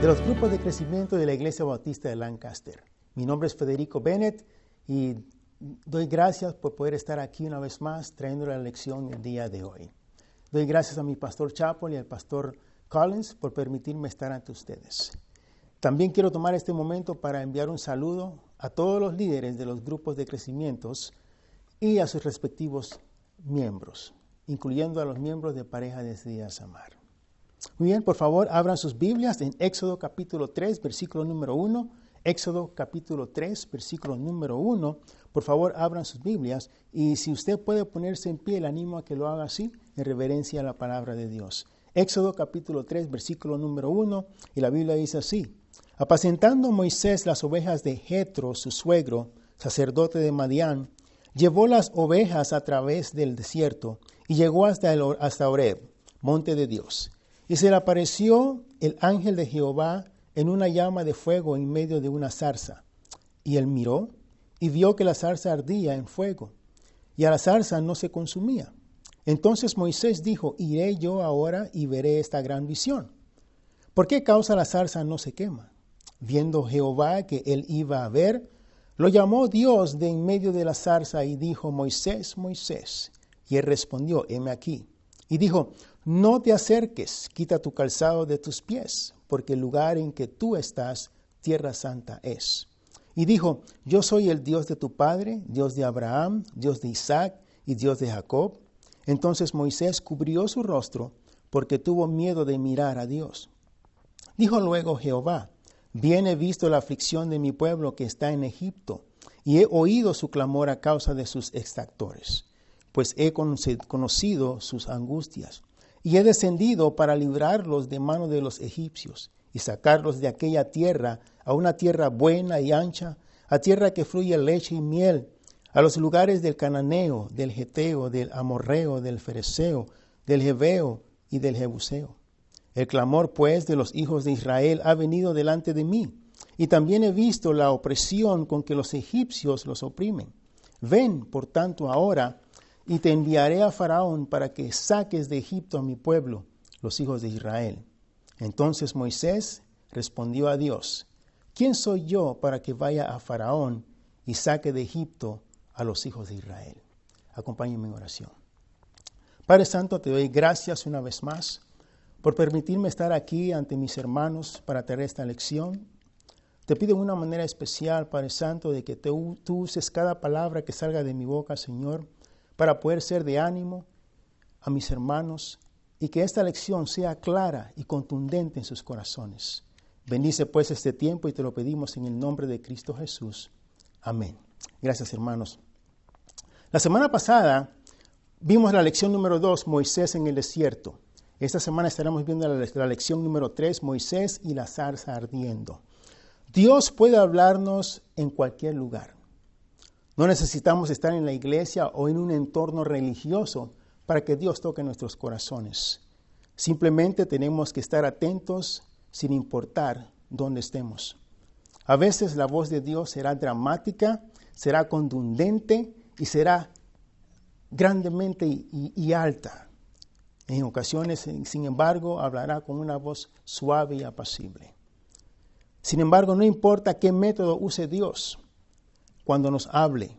de los grupos de crecimiento de la Iglesia Bautista de Lancaster. Mi nombre es Federico Bennett y doy gracias por poder estar aquí una vez más trayendo la lección el día de hoy. Doy gracias a mi pastor Chapel y al pastor Collins por permitirme estar ante ustedes. También quiero tomar este momento para enviar un saludo a todos los líderes de los grupos de crecimientos y a sus respectivos miembros, incluyendo a los miembros de Pareja Decididas a Amar. Muy bien, por favor, abran sus Biblias en Éxodo capítulo 3, versículo número 1. Éxodo capítulo 3, versículo número 1. Por favor, abran sus Biblias y si usted puede ponerse en pie, le animo a que lo haga así, en reverencia a la palabra de Dios. Éxodo capítulo 3, versículo número 1, y la Biblia dice así: Apacentando Moisés las ovejas de Jetro, su suegro, sacerdote de Madián, llevó las ovejas a través del desierto y llegó hasta Horeb, monte de Dios. Y se le apareció el ángel de Jehová en una llama de fuego en medio de una zarza. Y él miró y vio que la zarza ardía en fuego, y a la zarza no se consumía. Entonces Moisés dijo: Iré yo ahora y veré esta gran visión. ¿Por qué causa la zarza no se quema? Viendo Jehová que él iba a ver, lo llamó Dios de en medio de la zarza y dijo: Moisés, Moisés. Y él respondió: heme aquí. Y dijo: no te acerques, quita tu calzado de tus pies, porque el lugar en que tú estás, tierra santa es. Y dijo: yo soy el Dios de tu padre, Dios de Abraham, Dios de Isaac y Dios de Jacob. Entonces Moisés cubrió su rostro, porque tuvo miedo de mirar a Dios. Dijo luego Jehová: bien he visto la aflicción de mi pueblo que está en Egipto, y he oído su clamor a causa de sus exactores, pues he conocido sus angustias. Y he descendido para librarlos de mano de los egipcios y sacarlos de aquella tierra a una tierra buena y ancha, a tierra que fluye leche y miel, a los lugares del cananeo, del geteo, del amorreo, del fereceo, del jebeo y del jebuseo. El clamor, pues, de los hijos de Israel ha venido delante de mí, y también he visto la opresión con que los egipcios los oprimen. Ven, por tanto, ahora, y te enviaré a Faraón para que saques de Egipto a mi pueblo, los hijos de Israel. Entonces Moisés respondió a Dios: ¿quién soy yo para que vaya a Faraón y saque de Egipto a los hijos de Israel? Acompáñenme en oración. Padre Santo, te doy gracias una vez más por permitirme estar aquí ante mis hermanos para traer esta lección. Te pido de una manera especial, Padre Santo, de que tú uses cada palabra que salga de mi boca, Señor, para poder ser de ánimo a mis hermanos y que esta lección sea clara y contundente en sus corazones. Bendice pues este tiempo y te lo pedimos en el nombre de Cristo Jesús. Amén. Gracias, hermanos. La semana pasada vimos la lección número 2, Moisés en el desierto. Esta semana estaremos viendo la lección número 3, Moisés y la zarza ardiendo. Dios puede hablarnos en cualquier lugar. No necesitamos estar en la iglesia o en un entorno religioso para que Dios toque nuestros corazones. Simplemente tenemos que estar atentos sin importar dónde estemos. A veces la voz de Dios será dramática, será contundente y será grandemente y alta. En ocasiones, sin embargo, hablará con una voz suave y apacible. Sin embargo, no importa qué método use Dios, cuando nos hable,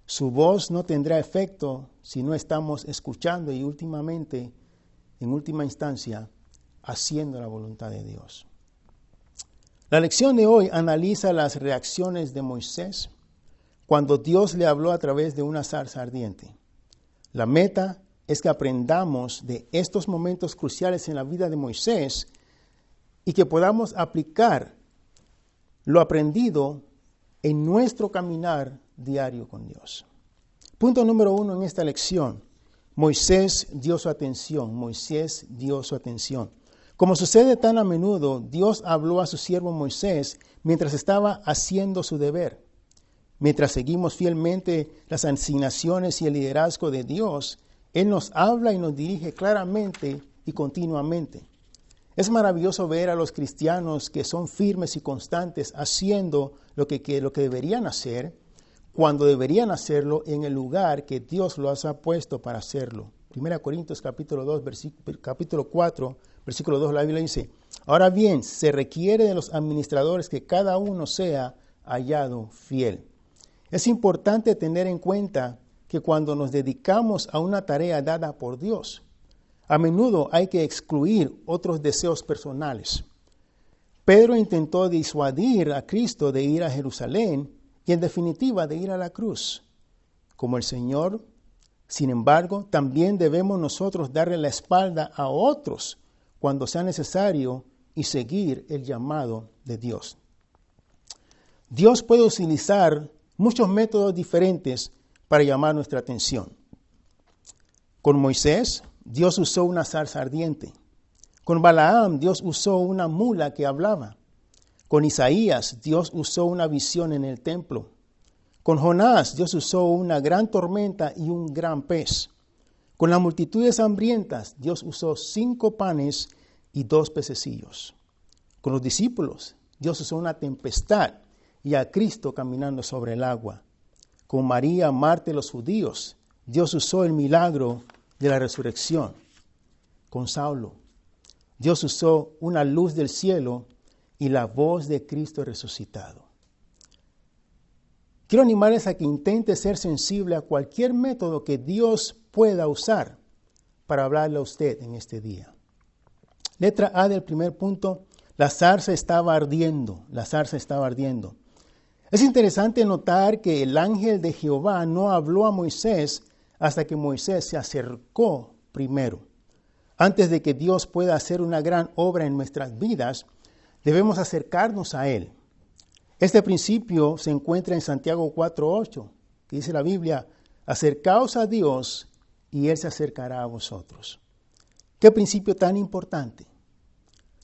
su voz no tendrá efecto si no estamos escuchando y en última instancia, haciendo la voluntad de Dios. La lección de hoy analiza las reacciones de Moisés cuando Dios le habló a través de una zarza ardiente. La meta es que aprendamos de estos momentos cruciales en la vida de Moisés y que podamos aplicar lo aprendido en nuestro caminar diario con Dios. Punto número 1 en esta lección: Moisés dio su atención. Moisés dio su atención. Como sucede tan a menudo, Dios habló a su siervo Moisés mientras estaba haciendo su deber. Mientras seguimos fielmente las asignaciones y el liderazgo de Dios, Él nos habla y nos dirige claramente y continuamente. Es maravilloso ver a los cristianos que son firmes y constantes haciendo lo que deberían hacer, cuando deberían hacerlo en el lugar que Dios los ha puesto para hacerlo. 1 Corintios capítulo 4, versículo 2, la Biblia dice: Ahora bien, se requiere de los administradores que cada uno sea hallado fiel. Es importante tener en cuenta que cuando nos dedicamos a una tarea dada por Dios, a menudo hay que excluir otros deseos personales. Pedro intentó disuadir a Cristo de ir a Jerusalén y en definitiva de ir a la cruz. Como el Señor, sin embargo, también debemos nosotros darle la espalda a otros cuando sea necesario y seguir el llamado de Dios. Dios puede utilizar muchos métodos diferentes para llamar nuestra atención. Con Moisés, Dios usó una zarza ardiente. Con Balaam, Dios usó una mula que hablaba. Con Isaías, Dios usó una visión en el templo. Con Jonás, Dios usó una gran tormenta y un gran pez. Con las multitudes hambrientas, Dios usó 5 panes y 2 pececillos. Con los discípulos, Dios usó una tempestad y a Cristo caminando sobre el agua. Con María, Marta y los judíos, Dios usó el milagro de la resurrección. Con Saulo, Dios usó una luz del cielo y la voz de Cristo resucitado. Quiero animarles a que intente ser sensible a cualquier método que Dios pueda usar para hablarle a usted en este día. Letra A del primer punto, la zarza estaba ardiendo, la zarza estaba ardiendo. Es interesante notar que el ángel de Jehová no habló a Moisés hasta que Moisés se acercó primero. Antes de que Dios pueda hacer una gran obra en nuestras vidas, debemos acercarnos a Él. Este principio se encuentra en Santiago 4:8, que dice la Biblia, acercaos a Dios y Él se acercará a vosotros. ¿Qué principio tan importante?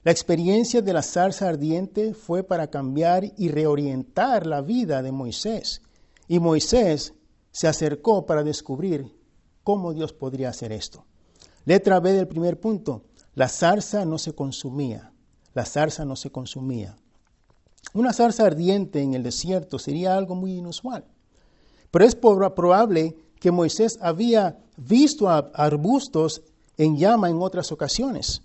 La experiencia de la zarza ardiente fue para cambiar y reorientar la vida de Moisés. Y Moisés se acercó para descubrir cómo Dios podría hacer esto. Letra B del primer punto, la zarza no se consumía. La zarza no se consumía. Una zarza ardiente en el desierto sería algo muy inusual. Pero es probable que Moisés había visto arbustos en llama en otras ocasiones.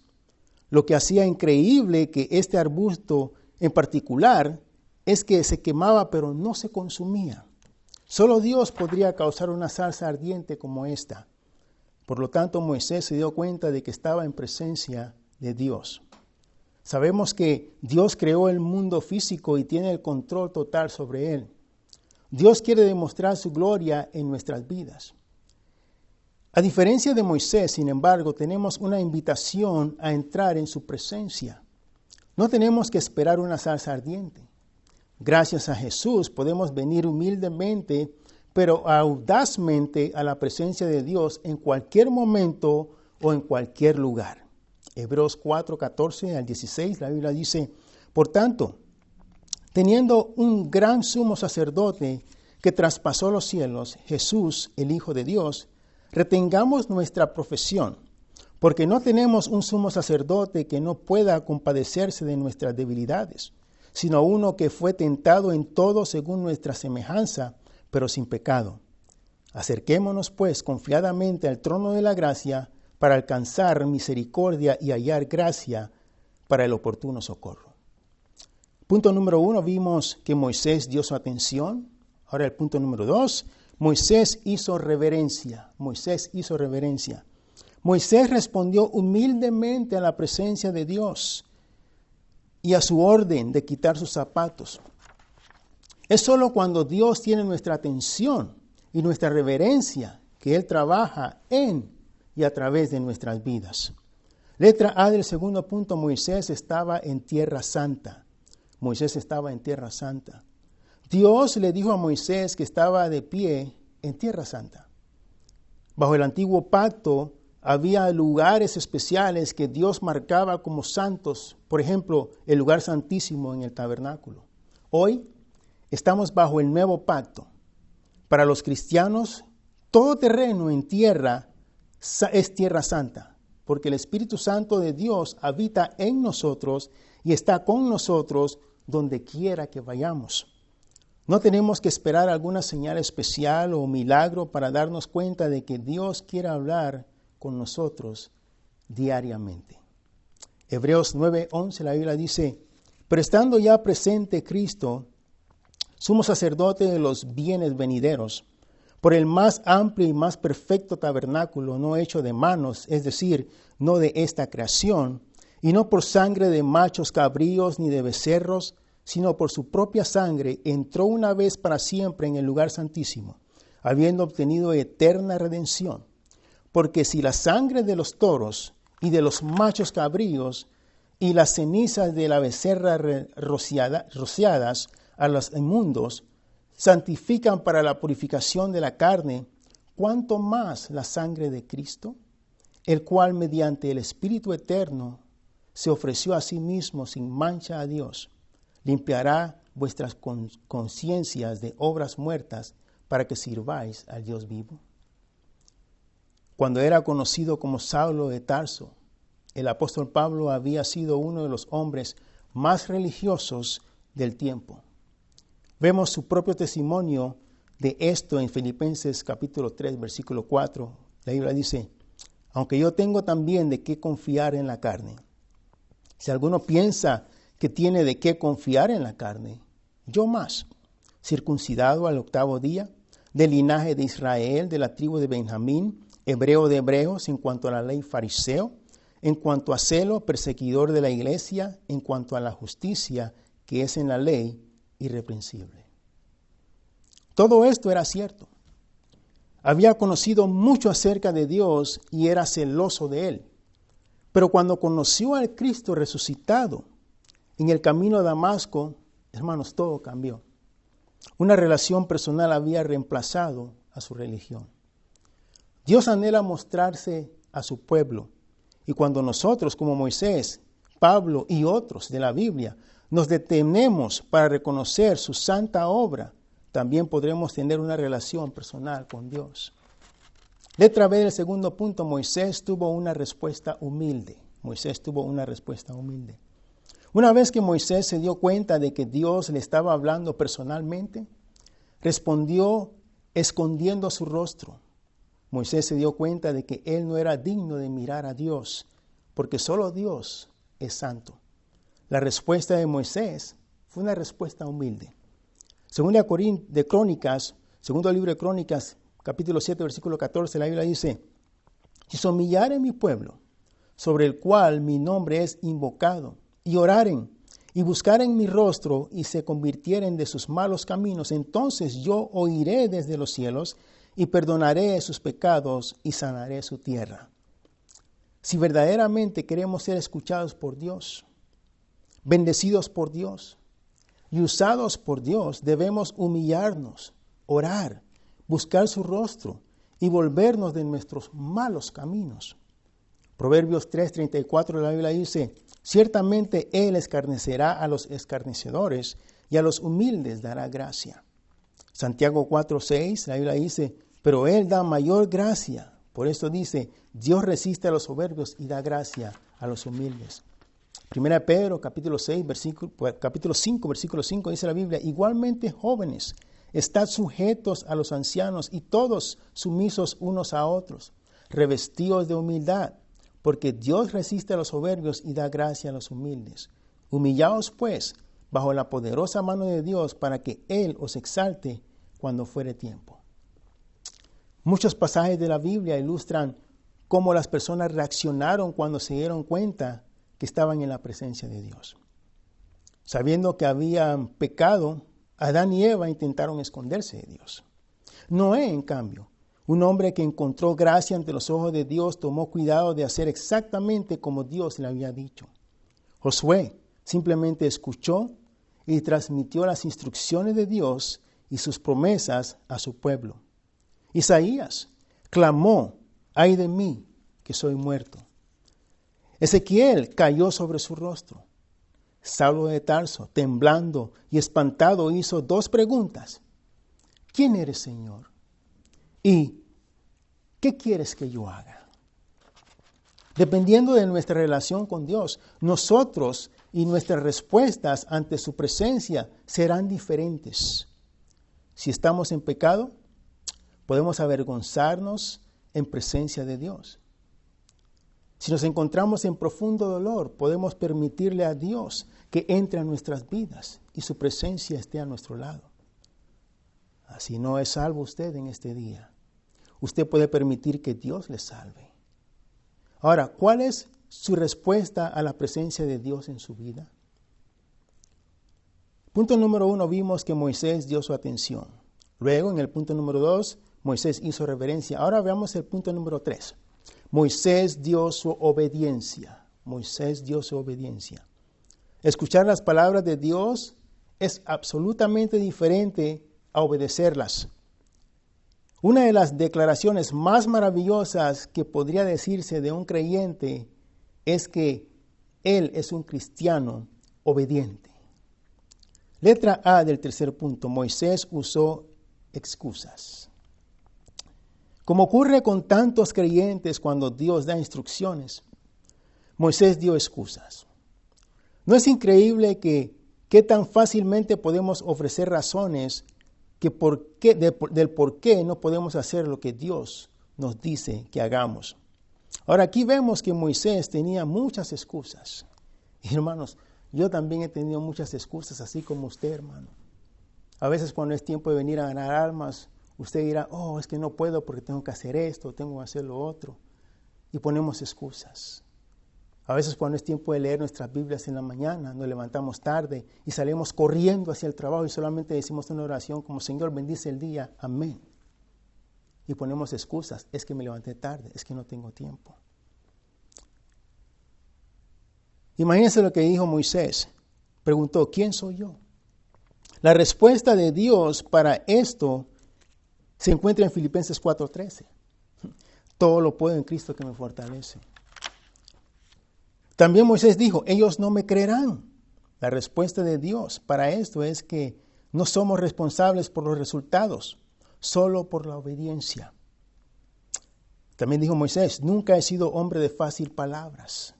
Lo que hacía increíble que este arbusto en particular es que se quemaba pero no se consumía. Solo Dios podría causar una zarza ardiente como esta. Por lo tanto, Moisés se dio cuenta de que estaba en presencia de Dios. Sabemos que Dios creó el mundo físico y tiene el control total sobre él. Dios quiere demostrar su gloria en nuestras vidas. A diferencia de Moisés, sin embargo, tenemos una invitación a entrar en su presencia. No tenemos que esperar una zarza ardiente. Gracias a Jesús podemos venir humildemente, pero audazmente a la presencia de Dios en cualquier momento o en cualquier lugar. Hebreos 4:14 al 16, la Biblia dice, por tanto, teniendo un gran sumo sacerdote que traspasó los cielos, Jesús, el Hijo de Dios, retengamos nuestra profesión, porque no tenemos un sumo sacerdote que no pueda compadecerse de nuestras debilidades, sino uno que fue tentado en todo según nuestra semejanza, pero sin pecado. Acerquémonos, pues, confiadamente al trono de la gracia para alcanzar misericordia y hallar gracia para el oportuno socorro. Punto número 1, vimos que Moisés dio su atención. Ahora el punto número 2, Moisés hizo reverencia. Moisés hizo reverencia. Moisés respondió humildemente a la presencia de Dios y a su orden de quitar sus zapatos. Es solo cuando Dios tiene nuestra atención y nuestra reverencia que Él trabaja en y a través de nuestras vidas. Letra A del segundo punto, Moisés estaba en Tierra Santa. Moisés estaba en Tierra Santa. Dios le dijo a Moisés que estaba de pie en Tierra Santa. Bajo el antiguo pacto había lugares especiales que Dios marcaba como santos, por ejemplo, el lugar santísimo en el tabernáculo. Hoy estamos bajo el nuevo pacto. Para los cristianos, todo terreno en tierra es Tierra Santa, porque el Espíritu Santo de Dios habita en nosotros y está con nosotros donde quiera que vayamos. No tenemos que esperar alguna señal especial o milagro para darnos cuenta de que Dios quiere hablar con nosotros diariamente. Hebreos 9:11, la Biblia dice, pero estando ya presente Cristo, sumo sacerdote de los bienes venideros, por el más amplio y más perfecto tabernáculo, no hecho de manos, es decir, no de esta creación, y no por sangre de machos cabríos ni de becerros, sino por su propia sangre, entró una vez para siempre en el lugar santísimo, habiendo obtenido eterna redención. Porque si la sangre de los toros y de los machos cabríos y las cenizas de la becerra rociadas a los inmundos santifican para la purificación de la carne, ¿cuánto más la sangre de Cristo, el cual mediante el Espíritu Eterno se ofreció a sí mismo sin mancha a Dios, limpiará vuestras conciencias de obras muertas para que sirváis al Dios vivo? Cuando era conocido como Saulo de Tarso, el apóstol Pablo había sido uno de los hombres más religiosos del tiempo. Vemos su propio testimonio de esto en Filipenses capítulo 3, versículo 4. La Biblia dice, aunque yo tengo también de qué confiar en la carne. Si alguno piensa que tiene de qué confiar en la carne, yo más, circuncidado al 8º día, del linaje de Israel, de la tribu de Benjamín, hebreo de hebreos, en cuanto a la ley fariseo, en cuanto a celo, perseguidor de la iglesia, en cuanto a la justicia que es en la ley, irreprensible. Todo esto era cierto. Había conocido mucho acerca de Dios y era celoso de Él. Pero cuando conoció al Cristo resucitado en el camino a Damasco, hermanos, todo cambió. Una relación personal había reemplazado a su religión. Dios anhela mostrarse a su pueblo. Y cuando nosotros, como Moisés, Pablo y otros de la Biblia, nos detenemos para reconocer su santa obra, también podremos tener una relación personal con Dios. Letra B del segundo punto, Moisés tuvo una respuesta humilde. Moisés tuvo una respuesta humilde. Una vez que Moisés se dio cuenta de que Dios le estaba hablando personalmente, respondió escondiendo su rostro. Moisés se dio cuenta de que él no era digno de mirar a Dios, porque solo Dios es santo. La respuesta de Moisés fue una respuesta humilde. Segundo libro de Crónicas, capítulo 7, versículo 14, la Biblia dice, si se humillare mi pueblo, sobre el cual mi nombre es invocado, y oraren, y buscaren mi rostro, y se convirtieren de sus malos caminos, entonces yo oiré desde los cielos, y perdonaré sus pecados, y sanaré su tierra. Si verdaderamente queremos ser escuchados por Dios, bendecidos por Dios y usados por Dios, debemos humillarnos, orar, buscar su rostro y volvernos de nuestros malos caminos. Proverbios 3:34 de la Biblia dice, ciertamente Él escarnecerá a los escarnecedores y a los humildes dará gracia. Santiago 4:6, la Biblia dice, pero Él da mayor gracia. Por eso dice, Dios resiste a los soberbios y da gracia a los humildes. Primera Pedro, capítulo 5, versículo 5, dice la Biblia, igualmente jóvenes, estad sujetos a los ancianos y todos sumisos unos a otros, revestidos de humildad, porque Dios resiste a los soberbios y da gracia a los humildes. Humillaos pues bajo la poderosa mano de Dios para que Él os exalte cuando fuere tiempo. Muchos pasajes de la Biblia ilustran cómo las personas reaccionaron cuando se dieron cuenta que estaban en la presencia de Dios. Sabiendo que habían pecado, Adán y Eva intentaron esconderse de Dios. Noé, en cambio, un hombre que encontró gracia ante los ojos de Dios, tomó cuidado de hacer exactamente como Dios le había dicho. Josué simplemente escuchó y transmitió las instrucciones de Dios y sus promesas a su pueblo. Isaías clamó, ay de mí, que soy muerto. Ezequiel cayó sobre su rostro. Saulo de Tarso, temblando y espantado, hizo 2 preguntas. ¿Quién eres, Señor? ¿Y qué quieres que yo haga? Dependiendo de nuestra relación con Dios, nosotros y nuestras respuestas ante su presencia serán diferentes. Si estamos en pecado, podemos avergonzarnos en presencia de Dios. Si nos encontramos en profundo dolor, podemos permitirle a Dios que entre a nuestras vidas y su presencia esté a nuestro lado. Así no es salvo usted en este día. Usted puede permitir que Dios le salve. Ahora, ¿cuál es su respuesta a la presencia de Dios en su vida? Punto número 1, vimos que Moisés dio su atención. Luego, en el punto número 2, Moisés hizo reverencia. Ahora veamos el punto número 3. Moisés dio su obediencia. Moisés dio su obediencia. Escuchar las palabras de Dios es absolutamente diferente a obedecerlas. Una de las declaraciones más maravillosas que podría decirse de un creyente es que él es un cristiano obediente. Letra A del tercer punto. Moisés usó excusas. Como ocurre con tantos creyentes cuando Dios da instrucciones, Moisés dio excusas. ¿No es increíble que qué tan fácilmente podemos ofrecer razones del por qué no podemos hacer lo que Dios nos dice que hagamos? Ahora aquí vemos que Moisés tenía muchas excusas. Y hermanos, yo también he tenido muchas excusas, así como usted, hermano. A veces cuando es tiempo de venir a ganar almas, usted dirá, es que no puedo porque tengo que hacer esto, tengo que hacer lo otro. Y ponemos excusas. A veces cuando es tiempo de leer nuestras Biblias en la mañana, nos levantamos tarde y salimos corriendo hacia el trabajo y solamente decimos una oración como, Señor, bendice el día, amén. Y ponemos excusas, es que me levanté tarde, es que no tengo tiempo. Imagínense lo que dijo Moisés. Preguntó, ¿quién soy yo? La respuesta de Dios para esto se encuentra en Filipenses 4:13. Todo lo puedo en Cristo que me fortalece. También Moisés dijo, ellos no me creerán. La respuesta de Dios para esto es que no somos responsables por los resultados, solo por la obediencia. También dijo Moisés, nunca he sido hombre de fácil palabras.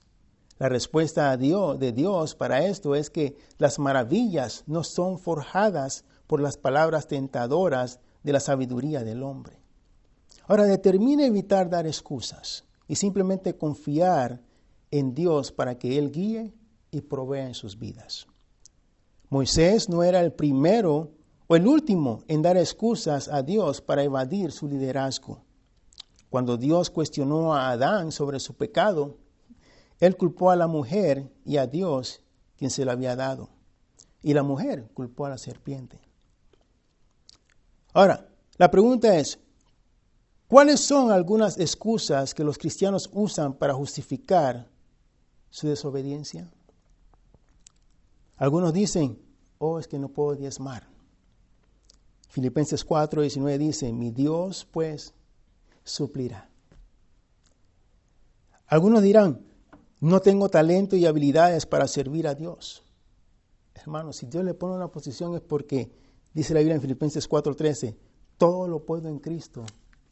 La respuesta de Dios para esto es que las maravillas no son forjadas por las palabras tentadoras de la sabiduría del hombre. Ahora determina evitar dar excusas y simplemente confiar en Dios para que Él guíe y provea en sus vidas. Moisés no era el primero o el último en dar excusas a Dios para evadir su liderazgo. Cuando Dios cuestionó a Adán sobre su pecado, Él culpó a la mujer y a Dios quien se la había dado. Y la mujer culpó a la serpiente. Ahora, la pregunta es, ¿cuáles son algunas excusas que los cristianos usan para justificar su desobediencia? Algunos dicen, es que no puedo diezmar. Filipenses 4:19 dice, mi Dios pues suplirá. Algunos dirán, no tengo talento y habilidades para servir a Dios. Hermanos, si Dios le pone una posición es porque, dice la Biblia en Filipenses 4:13, todo lo puedo en Cristo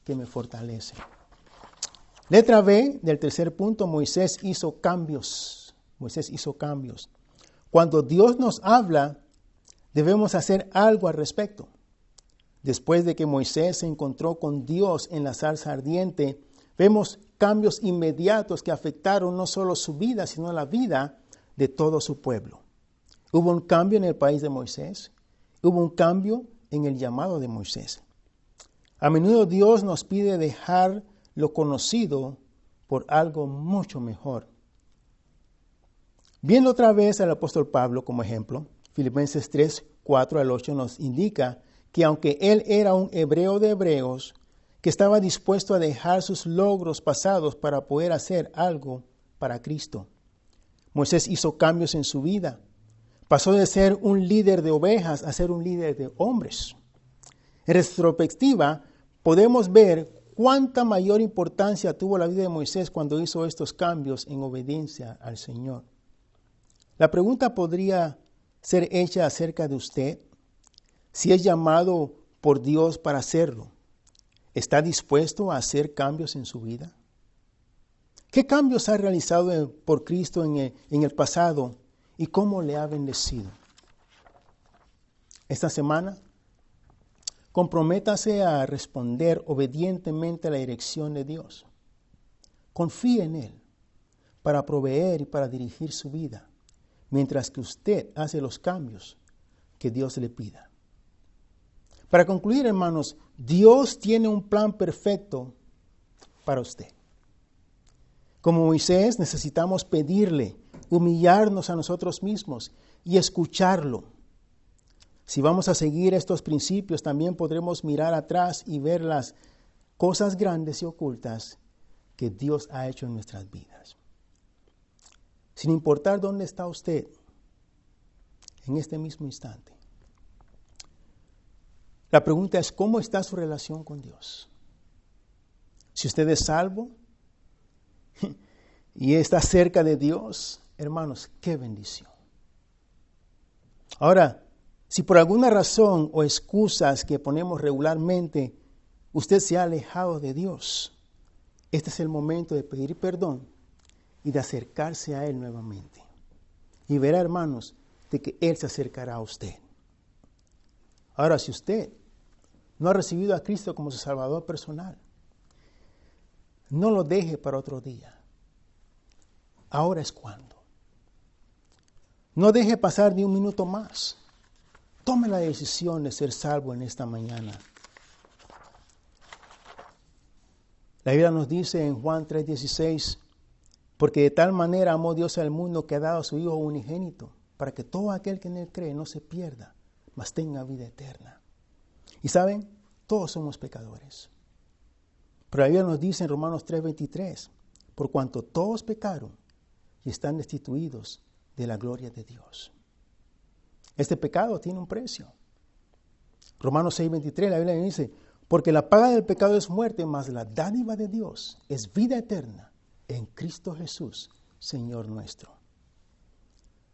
que me fortalece. Letra B del tercer punto, Moisés hizo cambios. Moisés hizo cambios. Cuando Dios nos habla, debemos hacer algo al respecto. Después de que Moisés se encontró con Dios en la zarza ardiente, vemos cambios inmediatos que afectaron no solo su vida, sino la vida de todo su pueblo. Hubo un cambio en el país de Moisés. Hubo un cambio en el llamado de Moisés. A menudo Dios nos pide dejar lo conocido por algo mucho mejor. Viendo otra vez al apóstol Pablo como ejemplo, Filipenses 3:4-8 nos indica que aunque él era un hebreo de hebreos, que estaba dispuesto a dejar sus logros pasados para poder hacer algo para Cristo. Moisés hizo cambios en su vida. Pasó de ser un líder de ovejas a ser un líder de hombres. En retrospectiva, podemos ver cuánta mayor importancia tuvo la vida de Moisés cuando hizo estos cambios en obediencia al Señor. La pregunta podría ser hecha acerca de usted, si es llamado por Dios para hacerlo. ¿Está dispuesto a hacer cambios en su vida? ¿Qué cambios ha realizado por Cristo en el pasado y cómo le ha bendecido? Esta semana, comprométase a responder obedientemente a la dirección de Dios. Confíe en Él. para proveer y para dirigir su vida, mientras que usted hace los cambios que Dios le pida. Para concluir, hermanos, Dios tiene un plan perfecto para usted. Como Moisés, necesitamos pedirle, humillarnos a nosotros mismos y escucharlo. Si vamos a seguir estos principios, también podremos mirar atrás y ver las cosas grandes y ocultas que Dios ha hecho en nuestras vidas. Sin importar dónde está usted en este mismo instante. La pregunta es, ¿cómo está su relación con Dios? Si usted es salvo y está cerca de Dios, hermanos, qué bendición. Ahora, si por alguna razón o excusas que ponemos regularmente, usted se ha alejado de Dios, este es el momento de pedir perdón y de acercarse a Él nuevamente. Y verá, hermanos, de que Él se acercará a usted. Ahora, si usted no ha recibido a Cristo como su Salvador personal, no lo deje para otro día. Ahora es cuando. No deje pasar ni un minuto más. Tome la decisión de ser salvo en esta mañana. La Biblia nos dice en Juan 3:16, porque de tal manera amó Dios al mundo que ha dado a su Hijo unigénito, para que todo aquel que en Él cree no se pierda, mas tenga vida eterna. Y saben, todos somos pecadores. Pero la Biblia nos dice en Romanos 3:23, por cuanto todos pecaron y están destituidos de la gloria de Dios. Este pecado tiene un precio. Romanos 6:23, la Biblia dice, porque la paga del pecado es muerte, mas la dádiva de Dios es vida eterna en Cristo Jesús, Señor nuestro.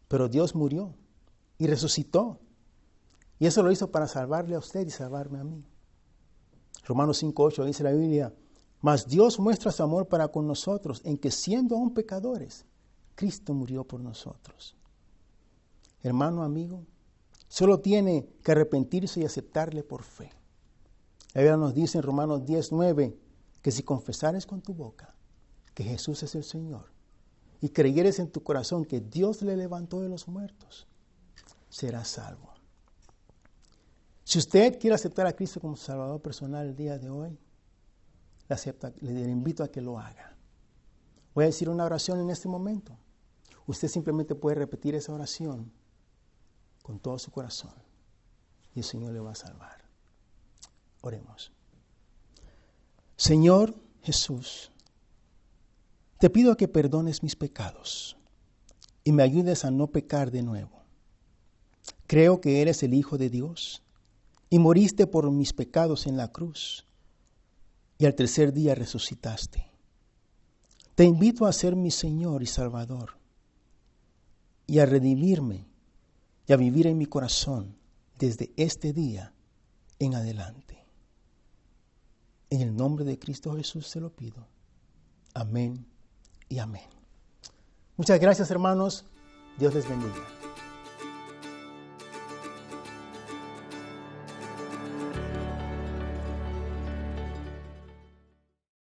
Pero Dios murió y resucitó. Y eso lo hizo para salvarle a usted y salvarme a mí. Romanos 5:8 dice la Biblia, mas Dios muestra su amor para con nosotros en que siendo aún pecadores, Cristo murió por nosotros. Hermano, amigo, solo tiene que arrepentirse y aceptarle por fe. La Biblia nos dice en Romanos 10:9 que si confesares con tu boca que Jesús es el Señor y creyeres en tu corazón que Dios le levantó de los muertos, serás salvo. Si usted quiere aceptar a Cristo como Salvador personal el día de hoy, le invito a que lo haga. Voy a decir una oración en este momento. Usted simplemente puede repetir esa oración con todo su corazón y el Señor le va a salvar. Oremos. Señor Jesús, te pido que perdones mis pecados y me ayudes a no pecar de nuevo. Creo que eres el Hijo de Dios y moriste por mis pecados en la cruz y al tercer día resucitaste. Te invito a ser mi Señor y Salvador y a redimirme y a vivir en mi corazón desde este día en adelante. En el nombre de Cristo Jesús te lo pido. Amén y amén. Muchas gracias, hermanos. Dios les bendiga.